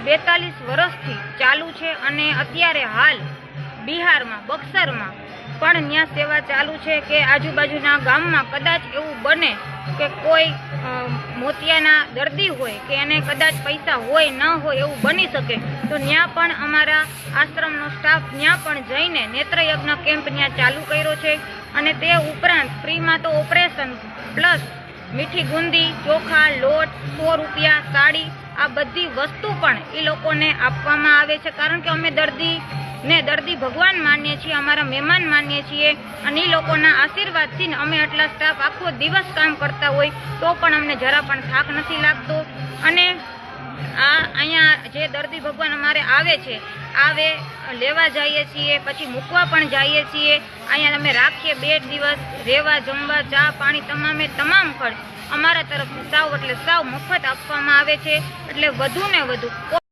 42 વર્ષથી ચાલુ છે અને અત્યારે હાલ બિહારમાં બક્સરમાં પણ ત્યાં સેવા ચાલુ છે કે આજુબાજુના ગામમાં કદાચ એવું બને કે કોઈ મોતિયાના દર્દી હોય કે એને કદાચ પૈસા હોય ન હોય એવું બની શકે તો ત્યાં પણ અમારા આશ્રમનો સ્ટાફ ત્યાં પણ જઈને નેત્રયજ્ઞ કેમ્પ ત્યાં ચાલુ કર્યો છે અને તે ઉપરાંત ફ્રીમાં તો ઓપરેશન પ્લસ મીઠી ગુંદી, ચોખા, લોટ, 100 રૂપિયા, સાડી આ બધી વસ્તુ પણ એ લોકોને આપવામાં આવે છે, કારણ કે અમે દર્દી ભગવાન માનીએ છીએ, અમારા મહેમાન માનીએ છીએ અને એ લોકોના આશીર્વાદથી અમે આટલા સ્ટાફ આખો દિવસ કામ કરતા હોય તો પણ અમને જરા પણ થાક નથી લાગતો। અને અહીંયા જે દર્દી ભગવાન અમારે આવે લેવા જઈએ છીએ, પછી મૂકવા પણ જઈએ છીએ। અહીંયા અમે રાખીએ 2 દિવસ, રહેવા, જમવા, ચા પાણી તમામ ખર્ચ અમારા તરફથી સાવ એટલે સાવ મફત આપવામાં આવે છે। એટલે વધુ ને વધુ